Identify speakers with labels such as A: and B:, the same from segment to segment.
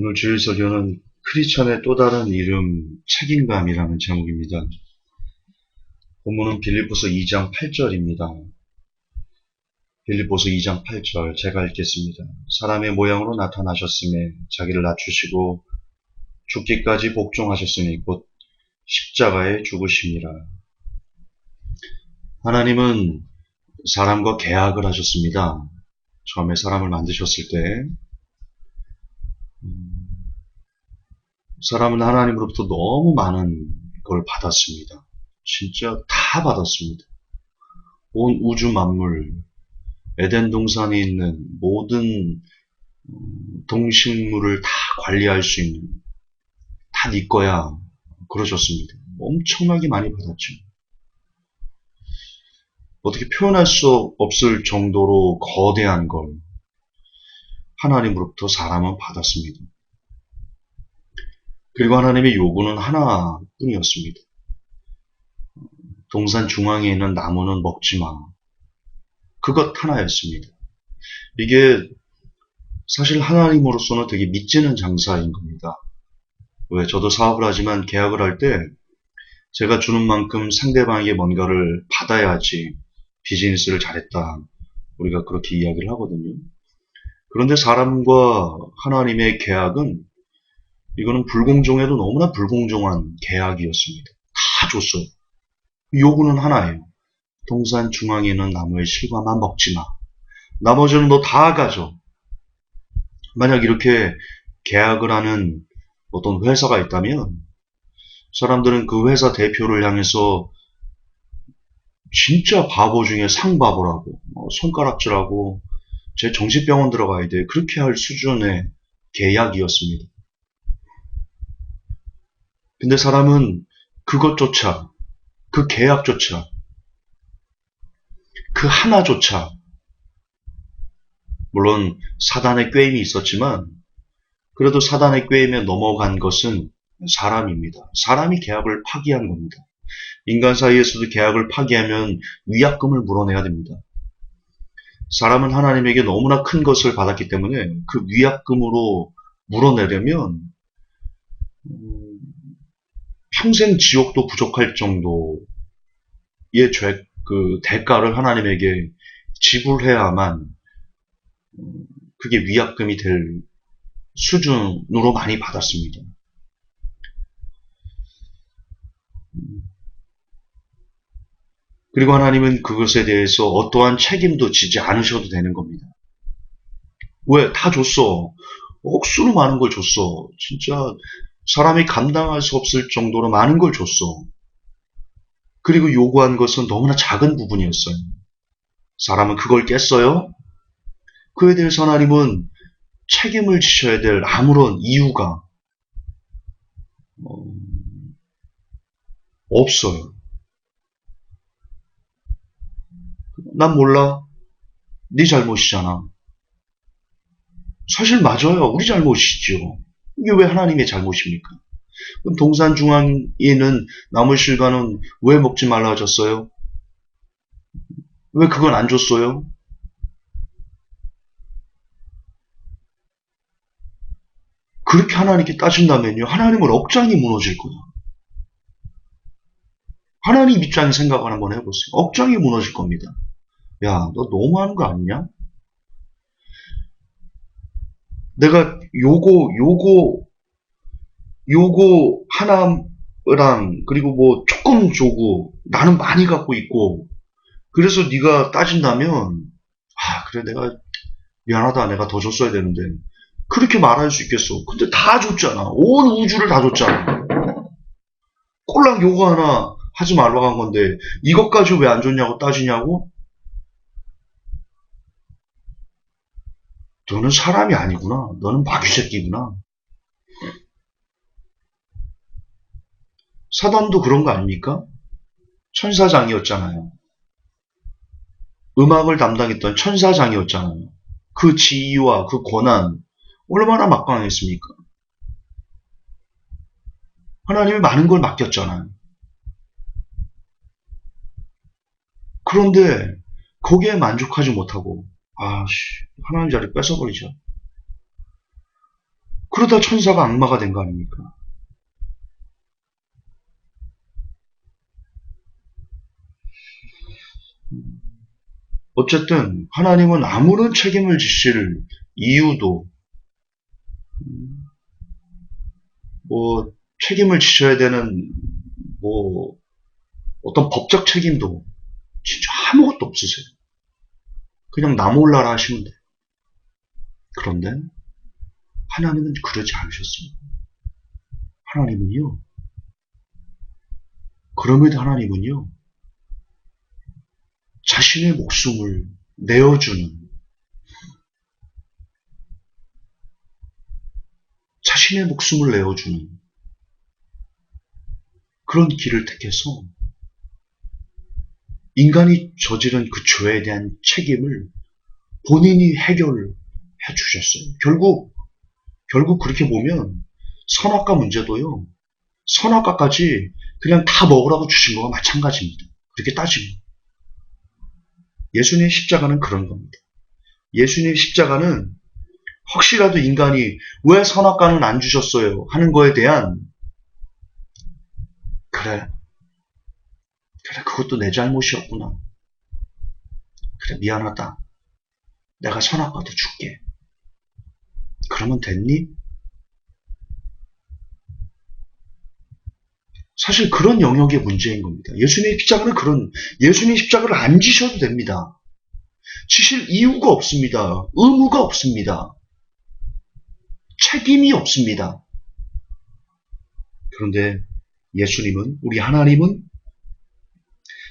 A: 오늘 주일 설교는 크리스천의 또 다른 이름 책임감이라는 제목입니다. 본문은 빌립보서 2장 8절입니다. 빌립보서 2장 8절 제가 읽겠습니다. 사람의 모양으로 나타나셨음에 자기를 낮추시고 죽기까지 복종하셨으니 곧 십자가에 죽으심이라. 하나님은 사람과 계약을 하셨습니다. 처음에 사람을 만드셨을 때 사람은 하나님으로부터 너무 많은 걸 받았습니다. 진짜 다 받았습니다. 온 우주 만물, 에덴 동산에 있는 모든 동식물을 다 관리할 수 있는, 다 네 거야. 그러셨습니다. 엄청나게 많이 받았죠. 어떻게 표현할 수 없을 정도로 거대한 걸 하나님으로부터 사람은 받았습니다. 그리고 하나님의 요구는 하나뿐이었습니다. 동산 중앙에 있는 나무는 먹지 마. 그것 하나였습니다. 이게 사실 하나님으로서는 되게 믿지는 장사인 겁니다. 왜? 저도 사업을 하지만 계약을 할 때 제가 주는 만큼 상대방에게 뭔가를 받아야지 비즈니스를 잘했다. 우리가 그렇게 이야기를 하거든요. 그런데 사람과 하나님의 계약은 이거는 불공정해도 너무나 불공정한 계약이었습니다. 다 줬어요. 요구는 하나예요. 동산 중앙에 있는 나무의 실과만 먹지 마. 나머지는 너 다 가져. 만약 이렇게 계약을 하는 어떤 회사가 있다면 사람들은 그 회사 대표를 향해서 진짜 바보 중에 상바보라고 손가락질하고 제 정신병원 들어가야 돼. 그렇게 할 수준의 계약이었습니다. 근데 사람은 그것조차, 그 계약조차, 그 하나조차, 물론 사단의 꾀임이 있었지만 그래도 사단의 꾀임에 넘어간 것은 사람입니다. 사람이 계약을 파기한 겁니다. 인간 사이에서도 계약을 파기하면 위약금을 물어내야 됩니다. 사람은 하나님에게 너무나 큰 것을 받았기 때문에 그 위약금으로 물어내려면 평생 지옥도 부족할 정도의 그 대가를 하나님에게 지불해야만 그게 위약금이 될 수준으로 많이 받았습니다. 그리고 하나님은 그것에 대해서 어떠한 책임도 지지 않으셔도 되는 겁니다. 왜? 다 줬어. 억수로 많은 걸 줬어. 진짜 사람이 감당할 수 없을 정도로 많은 걸 줬어. 그리고 요구한 것은 너무나 작은 부분이었어요. 사람은 그걸 깼어요. 그에 대해서 하나님은 책임을 지셔야 될 아무런 이유가 없어요. 난 몰라. 네 잘못이잖아. 사실 맞아요. 우리 잘못이죠. 이게 왜 하나님의 잘못입니까? 그럼 동산 중앙에 있는 나무 실과는 왜 먹지 말라 하셨어요? 왜 그건 안 줬어요? 그렇게 하나님께 따진다면요. 하나님은 억장이 무너질 거야. 하나님 입장에 생각을 한번 해보세요. 억장이 무너질 겁니다. 야, 너 너무하는 거 아니냐? 내가 요거 하나랑 그리고 뭐 조금 주고 나는 많이 갖고 있고 그래서 네가 따진다면 그래 내가 미안하다 내가 더 줬어야 되는데 그렇게 말할 수 있겠어. 근데 다 줬잖아. 온 우주를 다 줬잖아. 꼴랑 요거 하나 하지 말라고 한 건데 이것까지 왜 안 줬냐고 따지냐고? 너는 사람이 아니구나. 너는 마귀 새끼구나. 사단도 그런 거 아닙니까? 천사장이었잖아요. 음악을 담당했던 천사장이었잖아요. 그 지위와 그 권한 얼마나 막강했습니까? 하나님이 많은 걸 맡겼잖아요. 그런데 거기에 만족하지 못하고 하나님 자리 뺏어버리자. 그러다 천사가 악마가 된 거 아닙니까? 어쨌든 하나님은 아무런 책임을 지실 이유도 뭐 책임을 지셔야 되는 뭐 어떤 법적 책임도 진짜 아무것도 없으세요. 그냥 나 몰라라 하시면 돼요. 그런데 하나님은 그러지 않으셨습니다. 하나님은요. 그럼에도 하나님은요. 자신의 목숨을 내어주는 자신의 목숨을 내어주는 그런 길을 택해서 인간이 저지른 그 죄에 대한 책임을 본인이 해결해 주셨어요. 결국 그렇게 보면 선악과 문제도요. 선악과까지 그냥 다 먹으라고 주신 거와 마찬가지입니다. 그렇게 따지면. 예수님의 십자가는 그런 겁니다. 예수님의 십자가는 혹시라도 인간이 왜 선악과는 안 주셨어요 하는 거에 대한 그래 그것도 내 잘못이었구나. 그래 미안하다. 내가 선악과도 줄게. 그러면 됐니? 사실 그런 영역의 문제인 겁니다. 예수님의 십자가를 안 지셔도 됩니다. 지실 이유가 없습니다. 의무가 없습니다. 책임이 없습니다. 그런데 우리 하나님은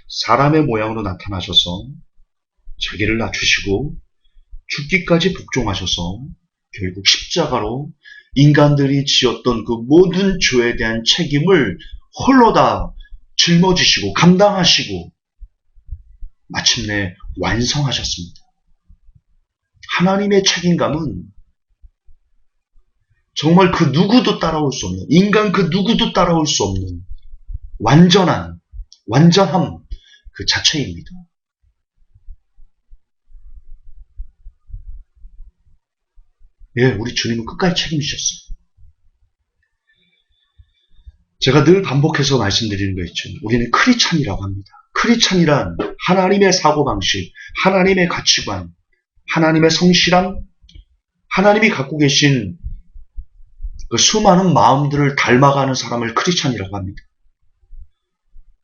A: 사람의 모양으로 나타나셔서 자기를 낮추시고 죽기까지 복종하셔서 결국 십자가로 인간들이 지었던 그 모든 죄에 대한 책임을 홀로 다 짊어지시고 감당하시고 마침내 완성하셨습니다. 하나님의 책임감은 정말 그 누구도 따라올 수 없는, 인간 그 누구도 따라올 수 없는 완전함 그 자체입니다. 예, 우리 주님은 끝까지 책임지셨어요. 제가 늘 반복해서 말씀드리는 거 있죠. 우리는 크리찬이라고 합니다. 크리찬이란 하나님의 사고방식, 하나님의 가치관, 하나님의 성실함, 하나님이 갖고 계신 그 수많은 마음들을 닮아가는 사람을 크리찬이라고 합니다.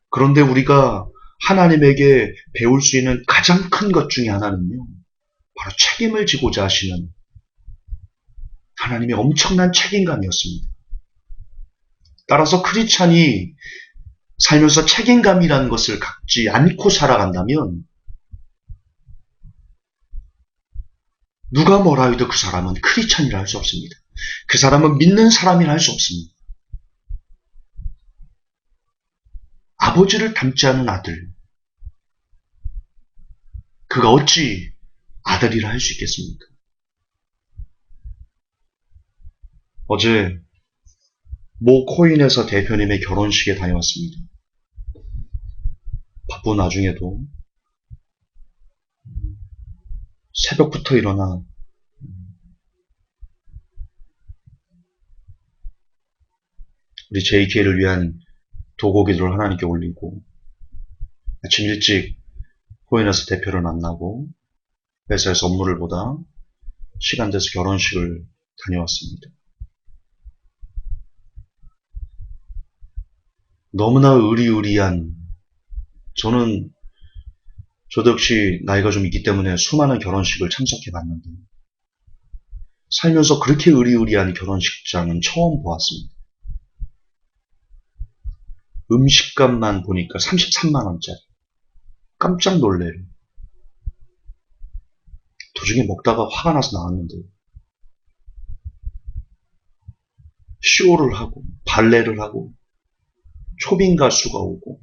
A: 그런데 우리가 하나님에게 배울 수 있는 가장 큰 것 중에 하나는요. 바로 책임을 지고자 하시는 하나님의 엄청난 책임감이었습니다. 따라서 크리스찬이 살면서 책임감이라는 것을 갖지 않고 살아간다면 누가 뭐라 해도 그 사람은 크리스찬이라 할 수 없습니다. 그 사람은 믿는 사람이라 할 수 없습니다. 아버지를 닮지 않은 아들, 그가 어찌 아들이라 할 수 있겠습니까? 어제 모 코인에서 대표님의 결혼식에 다녀왔습니다. 바쁜 와중에도 새벽부터 일어나 우리 JK를 위한 도고기들을 하나님께 올리고 아침 일찍 코인에서 대표를 만나고 회사에서 업무를 보다 시간 돼서 결혼식을 다녀왔습니다. 너무나 의리의리한, 저도 역시 나이가 좀 있기 때문에 수많은 결혼식을 참석해 봤는데 살면서 그렇게 의리의리한 결혼식장은 처음 보았습니다. 음식값만 보니까 33만 원짜리. 깜짝 놀래요. 도중에 먹다가 화가 나서 나왔는데 쇼를 하고 발레를 하고 초빙 가수가 오고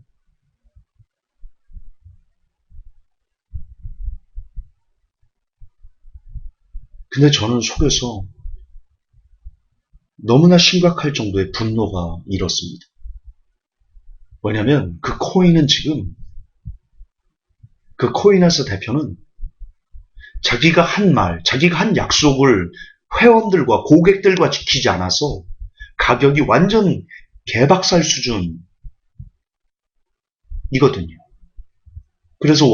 A: 근데 저는 속에서 너무나 심각할 정도의 분노가 일었습니다. 왜냐면 그 코인에서 대표는 자기가 한 약속을 회원들과 고객들과 지키지 않아서 가격이 완전 개박살 수준이거든요. 그래서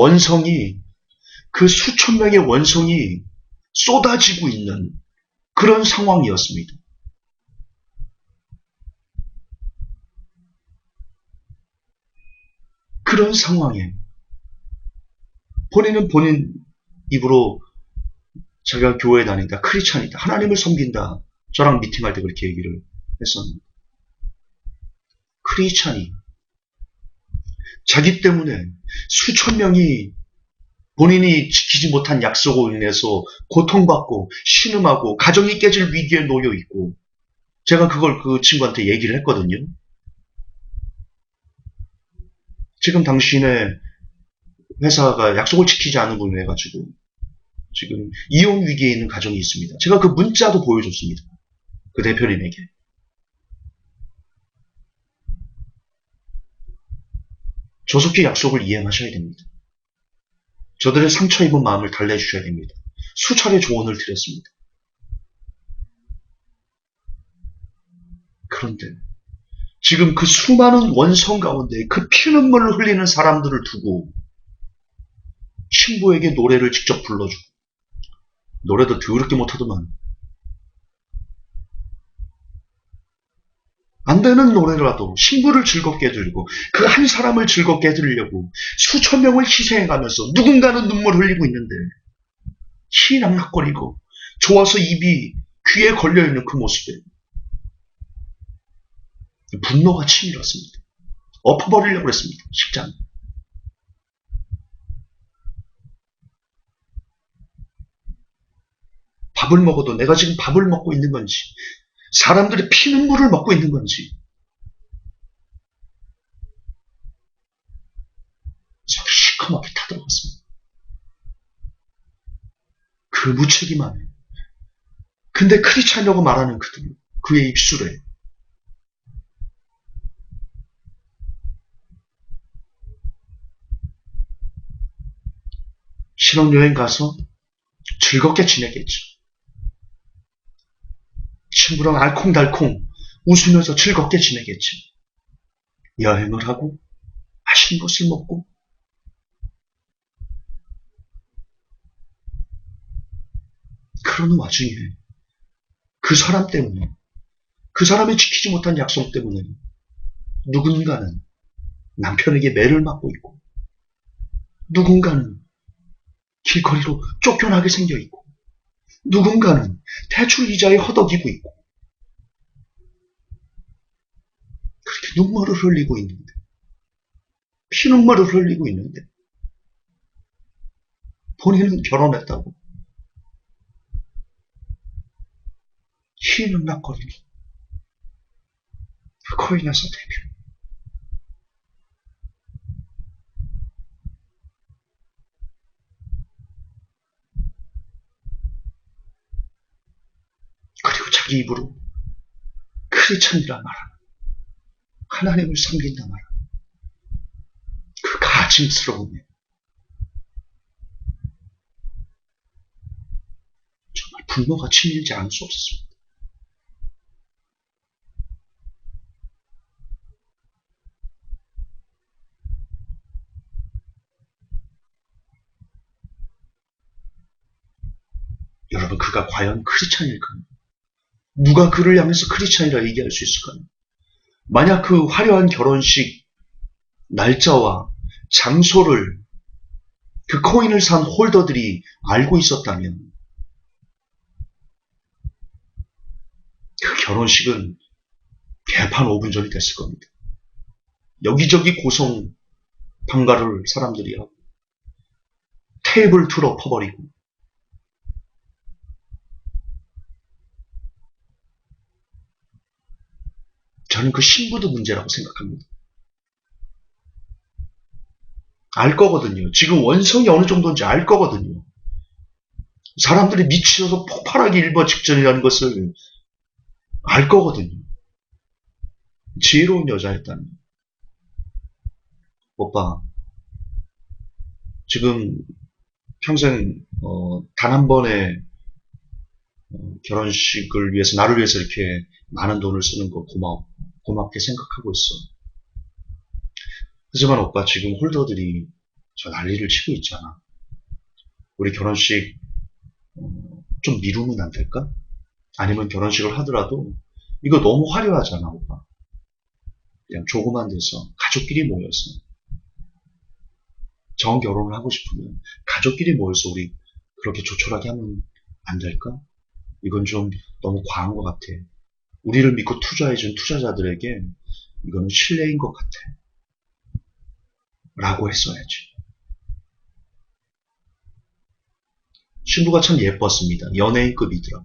A: 그 수천 명의 원성이 쏟아지고 있는 그런 상황이었습니다. 그런 상황에 본인은 본인 입으로 자기가 교회 다닌다, 크리스찬이다, 하나님을 섬긴다. 저랑 미팅할 때 그렇게 얘기를 했었는데, 크리스찬이 자기 때문에 수천 명이 본인이 지키지 못한 약속으로 인해서 고통받고 신음하고 가정이 깨질 위기에 놓여 있고, 제가 그걸 그 친구한테 얘기를 했거든요. 지금 당신의 회사가 약속을 지키지 않은 분으로 해가지고 지금 이혼 위기에 있는 가정이 있습니다. 제가 그 문자도 보여줬습니다. 그 대표님에게. 조속히 약속을 이행하셔야 됩니다. 저들의 상처 입은 마음을 달래주셔야 됩니다. 수차례 조언을 드렸습니다. 그런데 지금 그 수많은 원성 가운데 그 피눈물을 흘리는 사람들을 두고 신부에게 노래를 직접 불러주고, 노래도 더럽게 못하더만, 안 되는 노래라도 신부를 즐겁게 해드리고 그 한 사람을 즐겁게 해드리려고 수천 명을 희생해가면서 누군가는 눈물 흘리고 있는데 희낙낙거리고 좋아서 입이 귀에 걸려있는 그 모습에 분노가 치밀었습니다. 엎어버리려고 했습니다. 식장. 밥을 먹어도 내가 지금 밥을 먹고 있는 건지, 사람들의 피눈물을 먹고 있는 건지, 속이 시커멓게 타들어갔습니다. 그 무책임함에. 근데 크리스찬이라고 말하는 그의 입술에 신혼여행 가서 즐겁게 지내겠죠. 친구랑 알콩달콩 웃으면서 즐겁게 지내겠죠. 여행을 하고 맛있는 것을 먹고, 그러는 와중에 그 사람 때문에, 그 사람이 지키지 못한 약속 때문에 누군가는 남편에게 매를 맞고 있고, 누군가는 길거리로 쫓겨나게 생겨 있고, 누군가는 대출 이자에 허덕이고 있고, 그렇게 눈물을 흘리고 있는데, 피눈물을 흘리고 있는데, 본인은 결혼했다고 희는낙거리는 그 코인에서 대표. 그리고 자기 입으로 크리스찬이라 말하는, 하나님을 섬긴다 말하는 그 가증스러움에 정말 분노가 치밀지 않을 수 없었습니다. 여러분, 그가 과연 크리스찬일까요? 누가 그를 향해서 크리스찬이라 얘기할 수 있을까요? 만약 그 화려한 결혼식 날짜와 장소를 그 코인을 산 홀더들이 알고 있었다면 그 결혼식은 개판 5분 전이 됐을 겁니다. 여기저기 고성 방가를 사람들이 하고 테이블 틀어 퍼버리고, 저는 그 신부도 문제라고 생각합니다. 알 거거든요. 지금 원성이 어느 정도인지 알 거거든요. 사람들이 미치어서 폭발하기 일보 직전이라는 것을 알 거거든요. 지혜로운 여자였다는. 오빠, 지금 평생 단 한 번의 결혼식을 위해서, 나를 위해서 이렇게 많은 돈을 쓰는 거 고맙게 생각하고 있어. 하지만 오빠, 지금 홀더들이 저 난리를 치고 있잖아. 우리 결혼식 좀 미루면 안 될까? 아니면 결혼식을 하더라도 이거 너무 화려하잖아, 오빠. 그냥 조그만 데서 가족끼리 모여서 정결혼을 하고 싶으면 가족끼리 모여서 우리 그렇게 조촐하게 하면 안 될까? 이건 좀 너무 과한 것 같아. 우리를 믿고 투자해준 투자자들에게 이거는 신뢰인 것 같아. 라고 했어야지. 신부가 참 예뻤습니다. 연예인급이더라.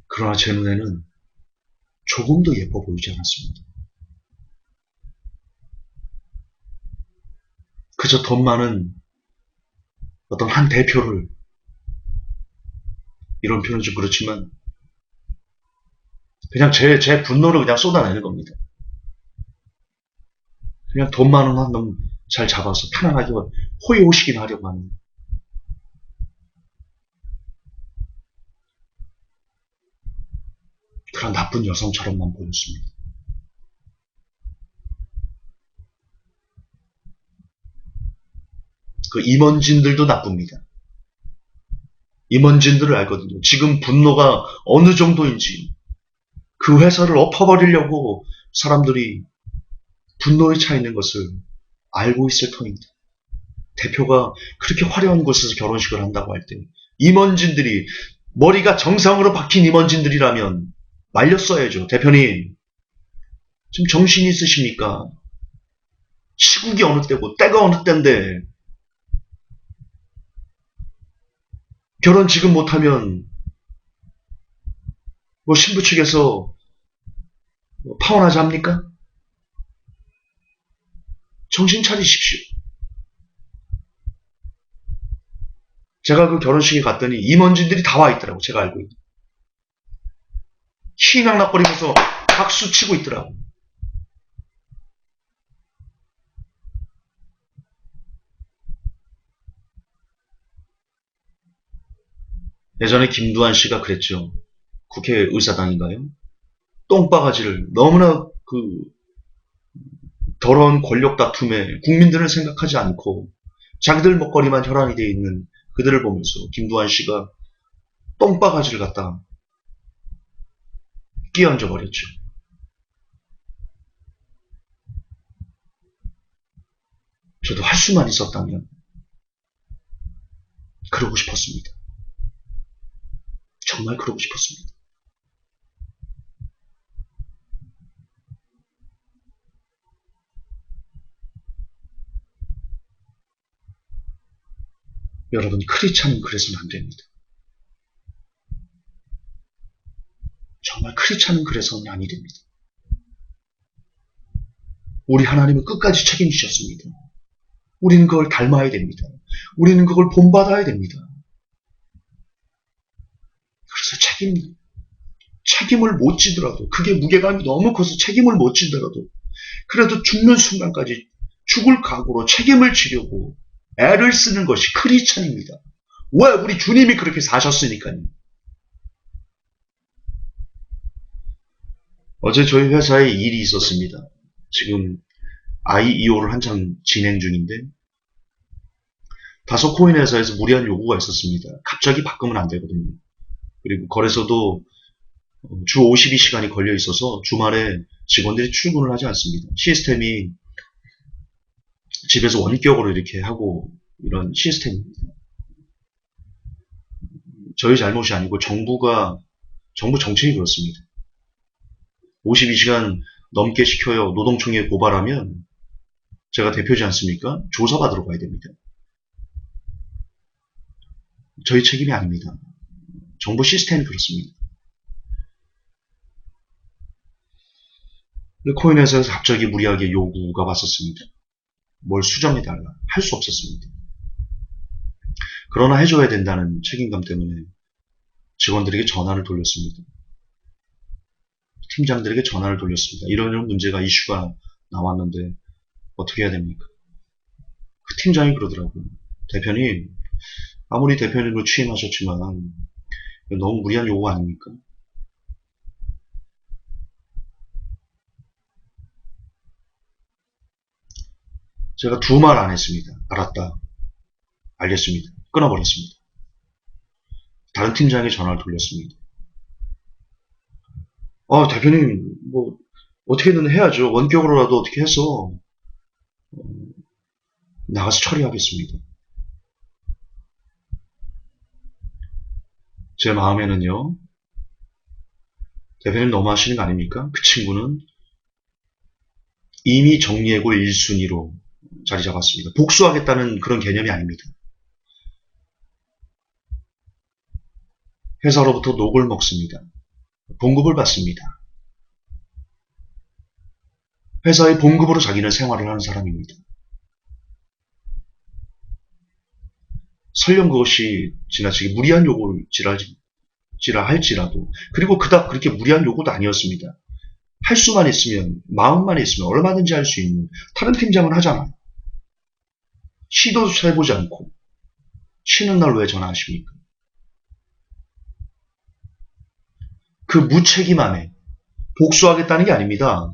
A: 그러나 제 눈에는 조금 더 예뻐 보이지 않았습니다. 그저 돈 많은 어떤 한 대표를, 이런 표현은 좀 그렇지만 그냥 제 분노를 그냥 쏟아내는 겁니다. 그냥 돈 많은 한 놈 잘 잡아서 편안하게 호의호식이나 하려고 하는 그런 나쁜 여성처럼만 보였습니다. 그 임원진들도 나쁩니다. 임원진들을 알거든요. 지금 분노가 어느 정도인지, 그 회사를 엎어버리려고 사람들이 분노에 차 있는 것을 알고 있을 터입니다. 대표가 그렇게 화려한 곳에서 결혼식을 한다고 할 때 임원진들이, 머리가 정상으로 박힌 임원진들이라면 말렸어야죠. 대표님, 지금 정신이 있으십니까? 시국이 어느 때고 때가 어느 때인데 결혼 지금 못하면 뭐 신부 측에서 파혼하자 합니까? 정신 차리십시오. 제가 그 결혼식에 갔더니 임원진들이 다 와 있더라고. 제가 알고 있는. 희낙낙거리면서 박수 치고 있더라고. 예전에 김두한 씨가 그랬죠. 국회의사당인가요? 똥바가지를 너무나 그 더러운 권력 다툼에 국민들을 생각하지 않고 자기들 먹거리만 혈안이 되어 있는 그들을 보면서 김두한 씨가 똥바가지를 갖다 끼얹어 버렸죠. 저도 할 수만 있었다면 그러고 싶었습니다. 정말 그러고 싶었습니다. 여러분, 크리스찬은 그래서는 안 됩니다. 정말 크리스찬은 그래서는 아니 됩니다. 우리 하나님은 끝까지 책임지셨습니다. 우리는 그걸 닮아야 됩니다. 우리는 그걸 본받아야 됩니다. 그래서 책임을 못 지더라도, 그게 무게감이 너무 커서 책임을 못 지더라도, 그래도 죽는 순간까지 죽을 각오로 책임을 지려고 애를 쓰는 것이 크리스찬입니다. 왜? 우리 주님이 그렇게 사셨으니까요. 어제 저희 회사에 일이 있었습니다. 지금 IEO를 한참 진행 중인데, 다소코인 회사에서 무리한 요구가 있었습니다. 갑자기 바꾸면 안 되거든요. 그리고 거래소도 주 52시간이 걸려 있어서 주말에 직원들이 출근을 하지 않습니다. 시스템이 집에서 원격으로 이렇게 하고 이런 시스템입니다. 저희 잘못이 아니고 정부 정책이 그렇습니다. 52시간 넘게 시켜요. 노동청에 고발하면 제가 대표지 않습니까? 조사받으러 가야 됩니다. 저희 책임이 아닙니다. 정부 시스템이 그렇습니다. 코인 회사에서 갑자기 무리하게 요구가 왔었습니다. 뭘 수정해달라. 할 수 없었습니다. 그러나 해줘야 된다는 책임감 때문에 직원들에게 전화를 돌렸습니다. 팀장들에게 전화를 돌렸습니다. 이런 문제가 이슈가 나왔는데 어떻게 해야 됩니까? 그 팀장이 그러더라고요. 대표님, 아무리 대표님으로 취임하셨지만 너무 무리한 요구 아닙니까? 제가 두 말 안 했습니다. 알았다. 알겠습니다. 끊어버렸습니다. 다른 팀장에게 전화를 돌렸습니다. 대표님, 뭐, 어떻게든 해야죠. 원격으로라도 어떻게 해서, 나가서 처리하겠습니다. 제 마음에는요, 대표님 너무 하시는 거 아닙니까? 그 친구는 이미 정리해고 1순위로 자리 잡았습니다. 복수하겠다는 그런 개념이 아닙니다. 회사로부터 녹을 먹습니다. 봉급을 받습니다. 회사의 봉급으로 자기는 생활을 하는 사람입니다. 설령 그것이 지나치게 무리한 요구를 할지라도, 그리고 그닥 그렇게 무리한 요구도 아니었습니다. 할 수만 있으면, 마음만 있으면 얼마든지 할 수 있는 다른 팀장은 하잖아요. 시도조차 해보지 않고 쉬는 날 왜 전화하십니까? 그 무책임함에 복수하겠다는 게 아닙니다.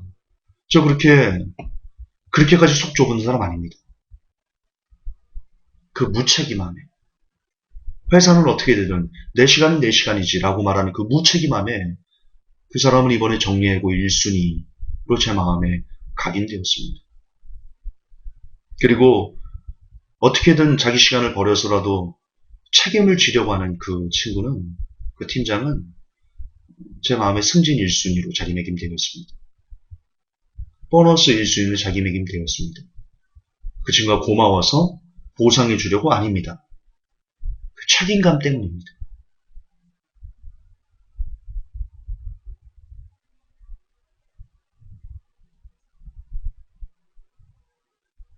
A: 저 그렇게까지 속 좁은 사람 아닙니다. 그 무책임함에 회사는 어떻게 되든 내 시간은 내 시간이지 라고 말하는 그 무책임함에 그 사람은 이번에 정리해고 1순위로 제 마음에 각인되었습니다. 그리고 어떻게든 자기 시간을 버려서라도 책임을 지려고 하는 그 친구는, 그 팀장은 제 마음에 승진 1순위로 자리매김되었습니다. 보너스 1순위로 자리매김되었습니다. 그 친구가 고마워서 보상해 주려고 아닙니다. 그 책임감 때문입니다.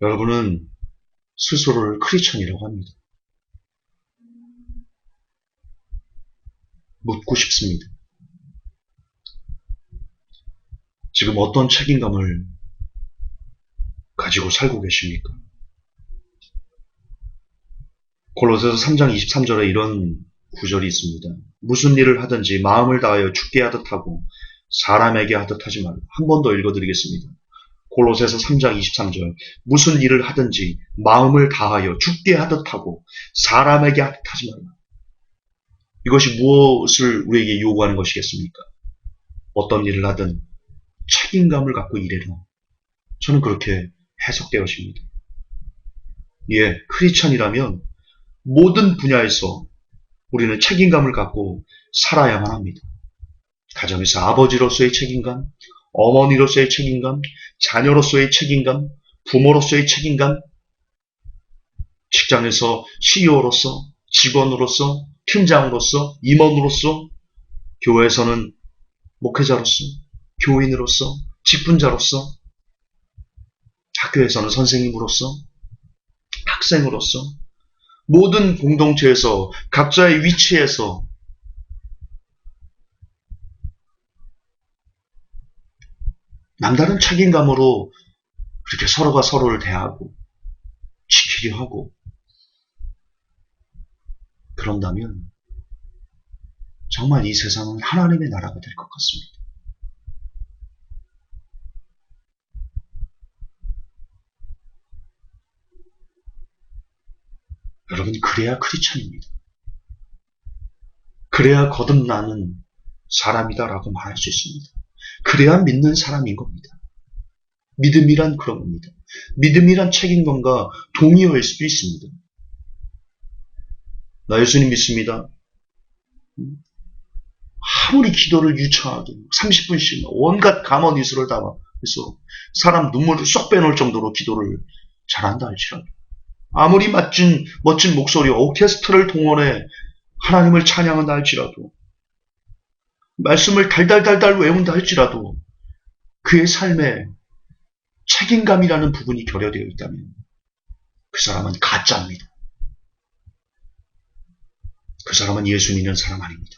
A: 여러분은 스스로를 크리스천이라고 합니다. 묻고 싶습니다. 지금 어떤 책임감을 가지고 살고 계십니까? 골로새서 3장 23절에 이런 구절이 있습니다. 무슨 일을 하든지 마음을 다하여 주께 하듯 하고 사람에게 하듯 하지 말라. 한 번 더 읽어드리겠습니다. 골로새서 3장 23절. 무슨 일을 하든지 마음을 다하여 주께 하듯 하고 사람에게 하듯 하지 말라. 이것이 무엇을 우리에게 요구하는 것이겠습니까? 어떤 일을 하든 책임감을 갖고 일해라. 저는 그렇게 해석되어집니다. 예, 크리스천이라면 모든 분야에서 우리는 책임감을 갖고 살아야만 합니다. 가정에서 아버지로서의 책임감, 어머니로서의 책임감, 자녀로서의 책임감, 부모로서의 책임감, 직장에서 CEO로서, 직원으로서, 팀장으로서, 임원으로서, 교회에서는 목회자로서, 교인으로서, 직분자로서, 학교에서는 선생님으로서, 학생으로서, 모든 공동체에서 각자의 위치에서 남다른 책임감으로 그렇게 서로가 서로를 대하고 지키려 하고, 그런다면 정말 이 세상은 하나님의 나라가 될 것 같습니다. 여러분, 그래야 크리스천입니다. 그래야 거듭나는 사람이다라고 말할 수 있습니다. 그래야 믿는 사람인 겁니다. 믿음이란 그런 겁니다. 믿음이란 책임감과 동의어일 수도 있습니다. 나 예수님 믿습니다. 아무리 기도를 유창하게 30분씩 온갖 감언 이수를 담아서 사람 눈물을 쏙 빼놓을 정도로 기도를 잘한다 할지라도, 아무리 멋진 목소리와 오케스트라를 동원해 하나님을 찬양한다 할지라도, 말씀을 달달달달 외운다 할지라도 그의 삶에 책임감이라는 부분이 결여되어 있다면 그 사람은 가짜입니다. 그 사람은 예수 믿는 사람 아닙니다.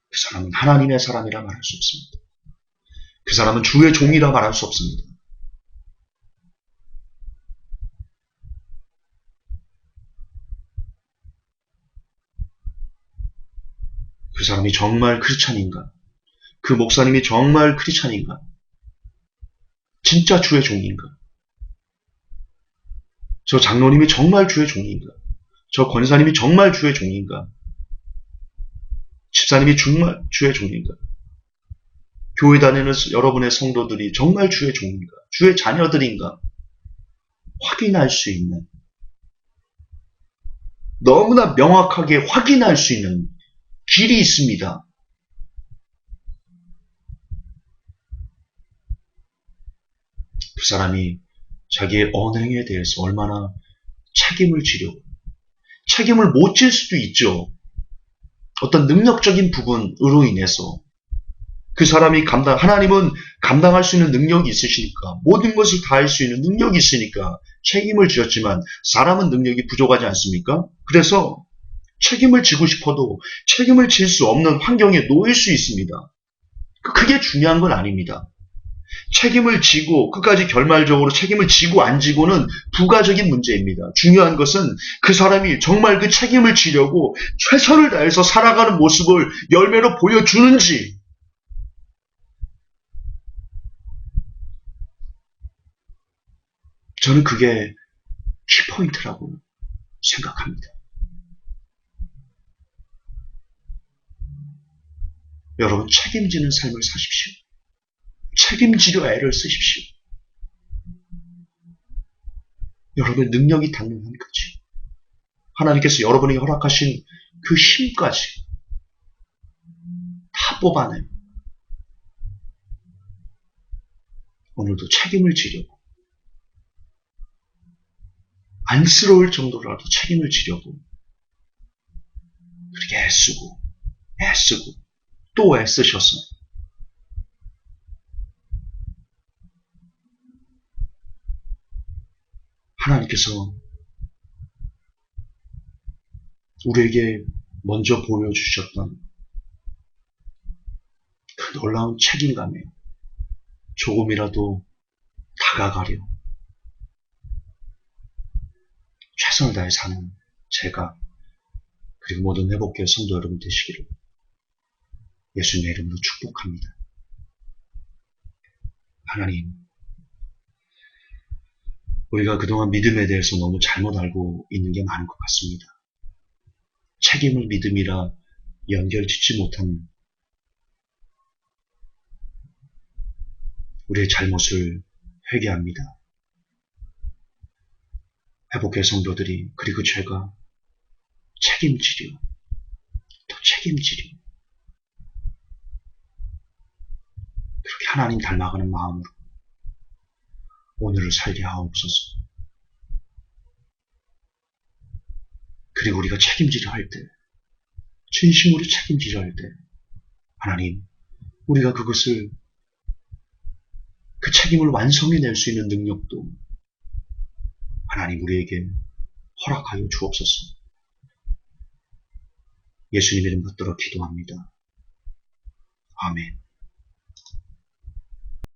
A: 그 사람은 하나님의 사람이라 말할 수 없습니다. 그 사람은 주의 종이라 말할 수 없습니다. 그 사람이 정말 크리스찬인가? 그 목사님이 정말 크리스찬인가? 진짜 주의 종인가? 저 장로님이 정말 주의 종인가? 저 권사님이 정말 주의 종인가? 집사님이 정말 주의 종인가? 교회 다니는 여러분의 성도들이 정말 주의 종인가? 주의 자녀들인가? 확인할 수 있는, 너무나 명확하게 확인할 수 있는 길이 있습니다. 그 사람이 자기의 언행에 대해서 얼마나 책임을 지려고, 책임을 못 질 수도 있죠. 어떤 능력적인 부분으로 인해서 그 사람이 하나님은 감당할 수 있는 능력이 있으시니까, 모든 것을 다 할 수 있는 능력이 있으니까 책임을 지었지만 사람은 능력이 부족하지 않습니까? 그래서 책임을 지고 싶어도 책임을 질 수 없는 환경에 놓일 수 있습니다. 그게 중요한 건 아닙니다. 책임을 지고 끝까지 결말적으로 책임을 지고 안 지고는 부가적인 문제입니다. 중요한 것은 그 사람이 정말 그 책임을 지려고 최선을 다해서 살아가는 모습을 열매로 보여주는지, 저는 그게 키포인트라고 생각합니다. 여러분, 책임지는 삶을 사십시오. 책임지려 애를 쓰십시오. 여러분의 능력이 닿는 한까지, 하나님께서 여러분에게 허락하신 그 힘까지 다 뽑아내요. 오늘도 책임을 지려고, 안쓰러울 정도라도 책임을 지려고 그렇게 애쓰고 또 애쓰셔서 하나님께서 우리에게 먼저 보여주셨던 그 놀라운 책임감에 조금이라도 다가가려 최선을 다해 사는 제가, 그리고 모든 회복교회 성도 여러분 되시기를 예수님의 이름으로 축복합니다. 하나님, 우리가 그동안 믿음에 대해서 너무 잘못 알고 있는 게 많은 것 같습니다. 책임을 믿음이라 연결짓지 못한 우리의 잘못을 회개합니다. 회복의 성도들이, 그리고 제가 책임지려, 더 책임지려, 그렇게 하나님 닮아가는 마음으로 오늘을 살게 하옵소서. 그리고 우리가 책임지려 할 때, 진심으로 책임지려 할 때, 하나님, 우리가 그것을, 그 책임을 완성해낼 수 있는 능력도 하나님 우리에게 허락하여 주옵소서. 예수님 이름 받들어 기도합니다. 아멘.